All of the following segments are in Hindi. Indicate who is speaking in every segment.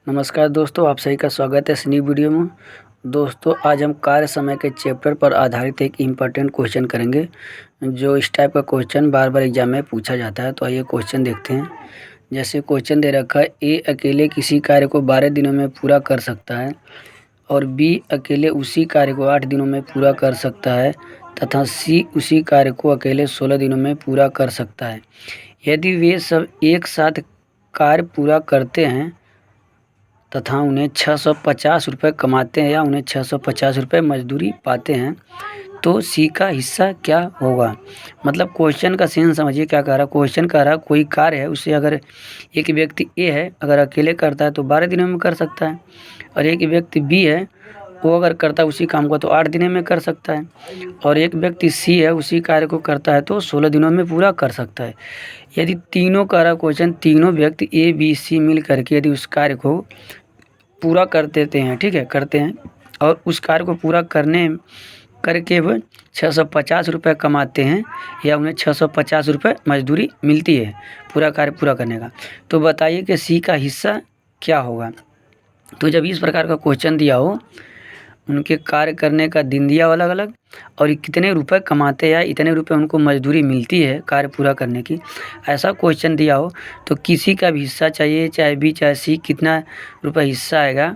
Speaker 1: नमस्कार दोस्तों, आप सभी का स्वागत है इस नई वीडियो में। दोस्तों, आज हम कार्य समय के चैप्टर पर आधारित एक इम्पॉर्टेंट क्वेश्चन करेंगे, जो इस टाइप का क्वेश्चन बार बार एग्जाम में पूछा जाता है। तो आइए क्वेश्चन देखते हैं। जैसे क्वेश्चन दे रखा है, ए अकेले किसी कार्य को 12 दिनों में पूरा कर सकता है और बी अकेले उसी कार्य को 8 दिनों में पूरा कर सकता है तथा सी उसी कार्य को अकेले 16 दिनों में पूरा कर सकता है। यदि वे सब एक साथ कार्य पूरा करते हैं तथा उन्हें 650 रुपये कमाते हैं या उन्हें 650 रुपये मजदूरी पाते हैं, तो सी का हिस्सा क्या होगा। मतलब क्वेश्चन का सेंस समझिए क्या कह रहा है। क्वेश्चन कह रहा है कोई कार्य है, उसे अगर एक व्यक्ति ए है, अगर अकेले करता है तो 12 दिनों में कर सकता है, और एक व्यक्ति बी है, वो अगर करता है उसी काम को तो 8 दिनों में कर सकता है, और एक व्यक्ति सी है, उसी कार्य को करता है तो 16 दिनों में पूरा कर सकता है। यदि तीनों कह रहा क्वेश्चन, तीनों व्यक्ति ए बी सी मिल करके यदि उस कार्य को पूरा कर देते हैं, ठीक है, करते हैं, और उस कार्य को पूरा करके वो 650 रुपये कमाते हैं या उन्हें 650 रुपये मजदूरी मिलती है पूरा कार्य पूरा करने का, तो बताइए कि सी का हिस्सा क्या होगा। तो जब इस प्रकार का क्वेश्चन दिया हो, उनके कार्य करने का दिन दिया हो अलग अलग, और कितने रुपए कमाते हैं या इतने रुपए उनको मजदूरी मिलती है कार्य पूरा करने की, ऐसा क्वेश्चन दिया हो, तो किसी का भी हिस्सा चाहिए, चाहे बी चाहे सी, कितना रुपए हिस्सा आएगा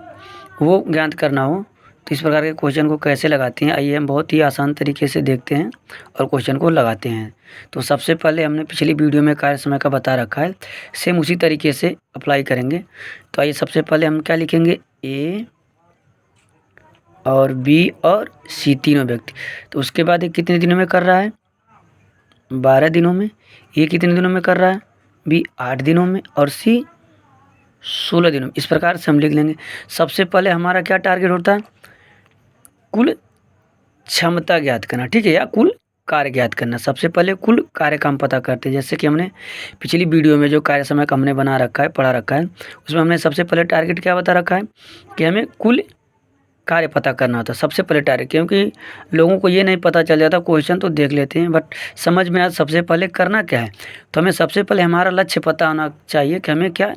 Speaker 1: वो ज्ञात करना हो। तो इस प्रकार के क्वेश्चन को कैसे लगाते हैं, आइए हम बहुत ही आसान तरीके से देखते हैं और क्वेश्चन को लगाते हैं। तो सबसे पहले हमने पिछली वीडियो में कार्य समय का बता रखा है, सेम उसी तरीके से अप्लाई करेंगे। तो आइए सबसे पहले हम क्या लिखेंगे, ए और बी और सी तीनों व्यक्ति। तो उसके बाद ये कितने दिनों में कर रहा है, 12 दिनों में। ये कितने दिनों में कर रहा है, बी 8 दिनों में, और सी 16 दिनों में। इस प्रकार से हम लिख लेंगे। सबसे पहले हमारा क्या टारगेट होता है, कुल क्षमता ज्ञात करना, ठीक है, या कुल कार्य ज्ञात करना। सबसे पहले कुल कार्य का हम पता करते हैं। जैसे कि हमने पिछली वीडियो में जो कार्य समय का हमने बना रखा है, पढ़ा रखा है, उसमें हमने सबसे पहले टारगेट क्या बता रखा है कि हमें कुल कार्य पता करना होता है सबसे पहले टारगेट। क्योंकि लोगों को ये नहीं पता चल जाता, क्वेश्चन तो देख लेते हैं बट समझ में आता सबसे पहले करना क्या है। तो हमें सबसे पहले हमारा लक्ष्य पता होना चाहिए कि हमें क्या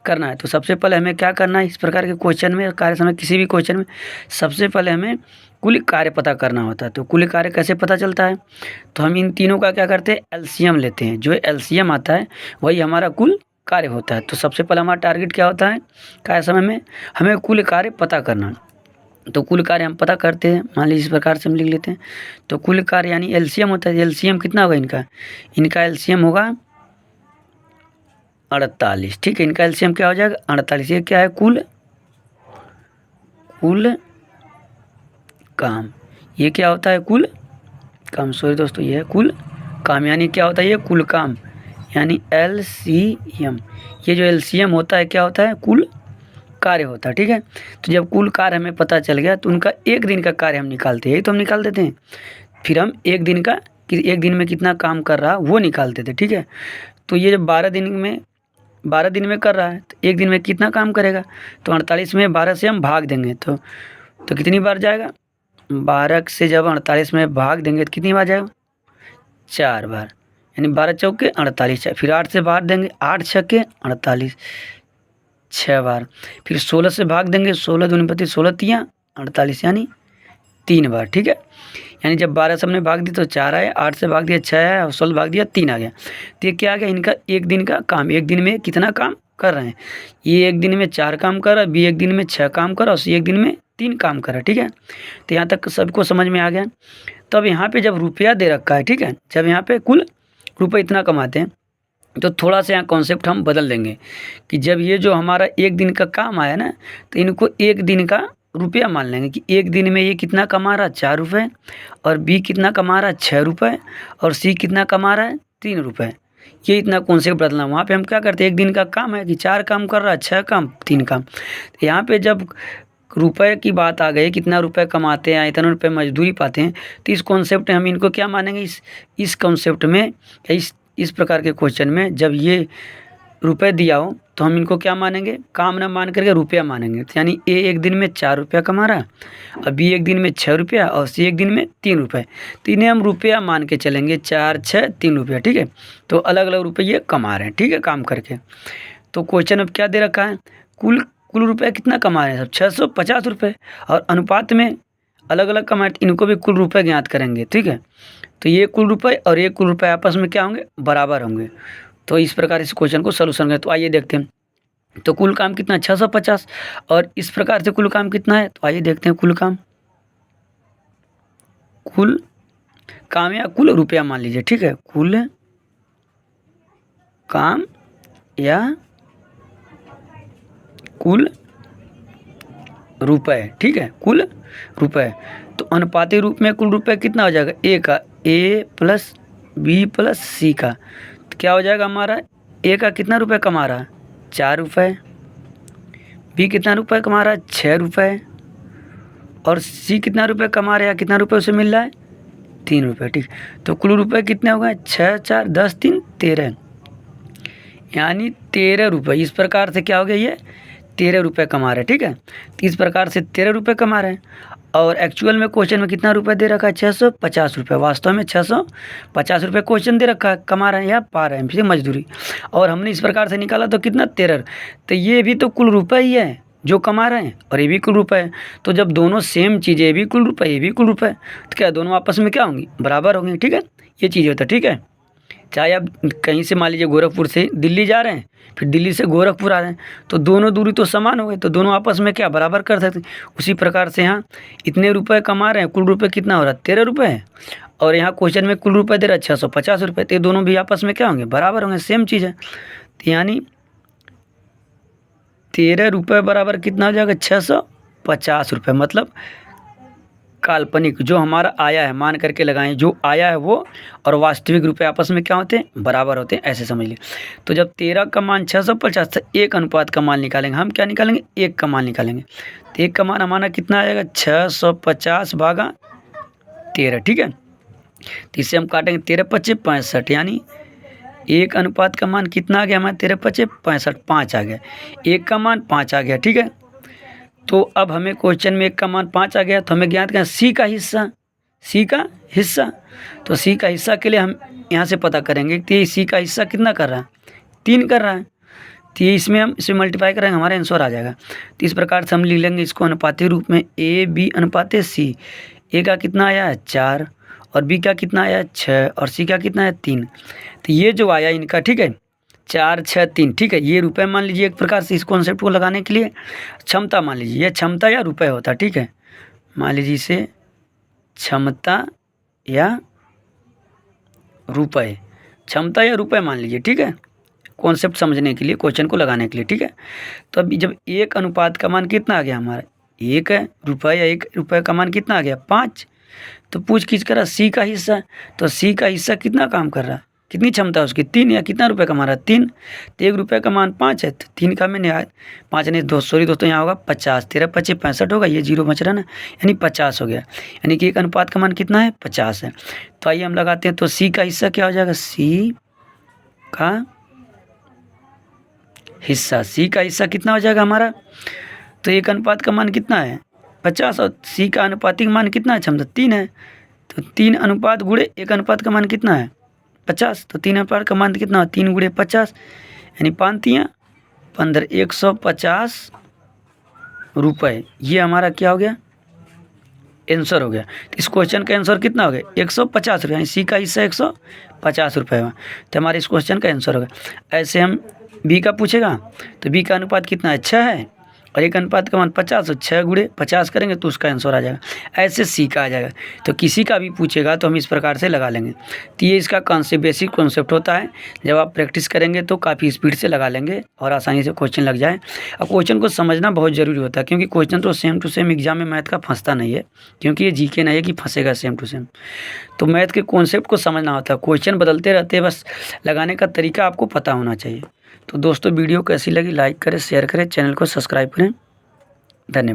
Speaker 1: करना है। तो सबसे पहले हमें क्या करना है, इस प्रकार के क्वेश्चन में, कार्य समय किसी भी क्वेश्चन में सबसे पहले हमें कुल कार्य पता करना होता है। तो कुल कार्य कैसे पता चलता है, तो हम इन तीनों का क्या करते हैं, एलसीएम लेते हैं। जो एलसीएम आता है वही हमारा कुल कार्य होता है। तो सबसे पहले हमारा टारगेट क्या होता है, कार्य समय में हमें कुल कार्य पता करना। तो कुल कार्य हम पता करते हैं, मान लीजिए इस प्रकार से हम लिख लेते हैं। तो कुल कार्य यानी एलसीएम होता है। एलसीएम कितना होगा इनका एलसीएम होगा 48, ठीक है। इनका एलसीएम क्या हो जाएगा, 48। ये क्या है, कुल काम। ये क्या होता है, कुल काम, सॉरी दोस्तों, ये है कुल काम, यानी क्या होता है, ये कुल काम यानी एलसीएम। ये जो एलसीएम होता है क्या होता है, कुल कार्य होता है, ठीक है। तो जब कुल कार्य हमें पता चल गया तो उनका एक दिन का कार्य हम निकालते हैं, यही तो हम निकाल देते हैं। फिर हम एक दिन का कि एक दिन में कितना काम कर रहा वो निकालते थे, ठीक है। तो ये जब 12 दिन में कर रहा है तो एक दिन में कितना काम करेगा, तो 48 में 12 से हम भाग देंगे तो कितनी बार जाएगा, 12 से जब 48 में भाग देंगे तो कितनी बार जाएगा, 4 बार, यानी 12 चौके 48। फिर 8 से भाग देंगे, 8 छक्के 48, 6 बार। फिर 16 से भाग देंगे, 16 दूनी 32, 16 तियाँ 48, यानी 3 बार, ठीक है। यानी जब 12 से हमने भाग दिया तो 4 आए, 8 से भाग दिया 6 आया, और 16 भाग दिया 3 आ गया। तो ये क्या आ गया, इनका एक दिन का काम। एक दिन में कितना काम कर रहे हैं, ये एक दिन में 4 काम कर रहा है, बी एक दिन में 6 काम कर रहा है, और सी एक दिन में 3 काम कर रहा है, ठीक है। तो यहाँ तक सबको समझ में आ गया। तो अब यहाँ पे जब रुपया दे रखा है, ठीक है, जब यहाँ पे कुल रुपये इतना कमाते हैं तो थोड़ा सा यहाँ कॉन्सेप्ट हम बदल देंगे कि जब ये जो हमारा एक दिन का काम आया ना, तो इनको एक दिन का रुपया मान लेंगे कि एक दिन में ये कितना कमा रहा है, 4 रुपये, और बी कितना कमा रहा है, 6 रुपये, और सी कितना कमा रहा है, 3 रुपये। ये इतना कॉन्सेप्ट बदलना। वहाँ पे हम क्या करते हैं, एक दिन का काम है कि 4 काम कर रहा है, 6 काम 3 काम। तो यहाँ पे जब रुपए की बात आ गई, कितना रुपए कमाते हैं, इतना रुपए मजदूरी पाते हैं, तो इस कॉन्सेप्ट में हम इनको क्या मानेंगे, इस कॉन्सेप्ट में, इस प्रकार के क्वेश्चन में जब ये रुपए दिया हो तो हम इनको क्या मानेंगे, काम ना मान करके रुपया मानेंगे। तो यानी ए एक दिन में 4 रुपया कमा रहा है, और बी एक दिन में 6 रुपया, और सी एक दिन में 3 रुपये। तो इन्हें हम रुपया मान के चलेंगे, 4 6 3 रुपया, ठीक है। तो अलग अलग रुपये कमा रहे हैं, ठीक है, काम करके। तो क्वेश्चन अब क्या दे रखा है, कुल रुपये कितना कमा रहे हैं सब 650 रुपये, और अनुपात में अलग अलग कमाए, इनको भी कुल रुपये ज्ञात करेंगे। ठीक है, तो ये कुल रुपये और ये कुल रुपये आपस में क्या होंगे, बराबर होंगे। तो इस प्रकार इस क्वेश्चन को सलूशन करें। तो आइए देखते हैं, तो कुल काम कितना है 650, और इस प्रकार से कुल काम कितना है, तो आइए देखते हैं कुल काम या कुल रुपया मान लीजिए। ठीक है, कुल काम या कुल रुपए। ठीक है, कुल रुपए। तो अनुपाती रूप में कुल रुपए कितना हो जाएगा, ए का ए प्लस बी प्लस सी का, तो क्या हो जाएगा हमारा, ए का कितना रुपए कमा रहा है 4 रुपये, बी कितना रुपए कमा रहा है 6 रुपये, और सी कितना रुपए कमा रहा है, कितना रुपए उसे मिल रहा है 3 रुपये। ठीक, तो कुल रुपए कितने हो गए 6 4 10 3 13, यानी 13 रुपये। इस प्रकार से क्या हो गया, ये 13 रुपये कमा रहे हैं। ठीक है, तो इस प्रकार से 13 रुपये कमा रहे हैं, और एक्चुअल में क्वेश्चन में कितना रुपये दे रखा है 650 रुपये, वास्तव में 650 रुपये क्वेश्चन दे रखा है, कमा रहे हैं या पा रहे हैं फिर मजदूरी, और हमने इस प्रकार से निकाला तो कितना 13। तो ये भी तो कुल रुपये ही है जो कमा रहे हैं, और ये भी कुल रुपये है। तो जब दोनों सेम चीज़ें, ये भी कुल रुपये ये भी कुल रुपये, तो क्या दोनों आपस में क्या होंगी, बराबर होंगी। ठीक है, ये चीज़ होता है। ठीक है, चाहे आप कहीं से मान लीजिए गोरखपुर से दिल्ली जा रहे हैं, फिर दिल्ली से गोरखपुर आ रहे हैं, तो दोनों दूरी तो समान हो गई, तो दोनों आपस में क्या बराबर कर सकते हैं। उसी प्रकार से यहाँ इतने रुपए कमा रहे हैं, कुल रुपए कितना हो रहा है 13 रुपये है, और यहाँ क्वेश्चन में कुल रुपए दे रहा है 650 रुपये, तो ये दोनों भी आपस में क्या होंगे, बराबर होंगे, सेम चीज़ है। तो यानी 13 रुपये बराबर कितना हो जाएगा 650 रुपये, मतलब काल्पनिक जो हमारा आया है, मान करके लगाएं जो आया है वो, और वास्तविक रुपए आपस में क्या होते हैं, बराबर होते हैं, ऐसे समझ लीजिए। तो जब 13 का मान 650, तो एक अनुपात का मान निकालेंगे हम, क्या निकालेंगे, एक का मान निकालेंगे। तो एक का मान हमारा कितना आएगा 650 भागा 13। ठीक है, तो इससे हम काटेंगे 13 पच्चे 65, यानी एक अनुपात का मान कितना आ गया हमारा 13 पच्चे 65, 5 आ गया, एक का मान 5 आ गया। ठीक है, तो अब हमें क्वेश्चन में एक का मान 5 आ गया, तो हमें ज्ञात करना सी का हिस्सा, सी का हिस्सा। तो सी का हिस्सा के लिए हम यहाँ से पता करेंगे कि ये सी का हिस्सा कितना कर रहा है 3 कर रहा है, तो ये इसमें हम इसे मल्टीप्लाई करेंगे, हमारा आंसर आ जाएगा। तो इस प्रकार से हम लिख लेंगे इसको अनुपाती रूप में, ए बी अनुपात सी, ए का कितना आया है 4, और बी का कितना आया है 6, और सी का कितना है 3। तो ये जो आया इनका, ठीक है 4 6 3, ठीक है, ये रुपए मान लीजिए। एक प्रकार से इस कॉन्सेप्ट को लगाने के लिए क्षमता मान लीजिए, ये क्षमता या रुपए होता है। ठीक है, मान लीजिए इसे क्षमता या रुपए, क्षमता या रुपए मान लीजिए। ठीक है, कॉन्सेप्ट समझने के लिए, क्वेश्चन को लगाने के लिए। ठीक है, तो अभी जब एक अनुपात का मान कितना आ गया हमारा 1 है, रुपये या 1 रुपये का मान कितना आ गया 5, तो पूछ खींच कर सी का हिस्सा, तो सी का हिस्सा कितना काम कर रहा है, कितनी क्षमता है उसकी 3, या कितना रुपए कमा रहा है 3, तो 1 रुपये का मान 5 है, तो 3 का मैंने 5 नहीं दोस्तों यहाँ होगा 50, 13 पच्चीस 65 होगा, ये 0 बच रहा ना, यानी 50 हो गया, यानी कि एक अनुपात का मान कितना है 50 है। तो आइए हम लगाते हैं, तो सी का हिस्सा क्या हो जाएगा, सी का हिस्सा, सी का हिस्सा कितना हो जाएगा हमारा, तो एक अनुपात का मान कितना है 50, और सी का अनुपातिक मान कितना है क्षमता 3 है, तो 3 अनुपात गुणे एक अनुपात का मान कितना है 50, तो 3 अनुपात का मान कितना 3 गुणे 50, यानी 5 3 15, 150 रुपये। ये हमारा क्या हो गया, आंसर हो गया। तो इस क्वेश्चन का आंसर कितना हो गया 150 रुपये, यानी सी का हिस्सा 150 रुपये हुआ, तो हमारे इस क्वेश्चन का आंसर होगा। ऐसे हम बी का पूछेगा, तो बी का अनुपात कितना है 6 है, और एक अनुपात का मान 50, और 6 गुणे 50 करेंगे तो उसका आंसर आ जाएगा। ऐसे सी का आ जाएगा। तो किसी का भी पूछेगा तो हम इस प्रकार से लगा लेंगे। तो ये इसका कॉन्सेप्ट, बेसिक कॉन्सेप्ट होता है। जब आप प्रैक्टिस करेंगे तो काफ़ी स्पीड से लगा लेंगे और आसानी से क्वेश्चन लग जाए। अब क्वेश्चन को समझना बहुत ज़रूरी होता है, क्योंकि क्वेश्चन तो सेम टू सेम एग्जाम में मैथ का फंसता नहीं है, क्योंकि ये जीके नहीं है कि फंसेगा सेम टू सेम। तो मैथ के कॉन्सेप्ट को समझना होता है, क्वेश्चन बदलते रहते हैं, बस लगाने का तरीका आपको पता होना चाहिए। तो दोस्तों वीडियो कैसी लगी लाइक करें, शेयर करें, चैनल को सब्सक्राइब करें। धन्यवाद।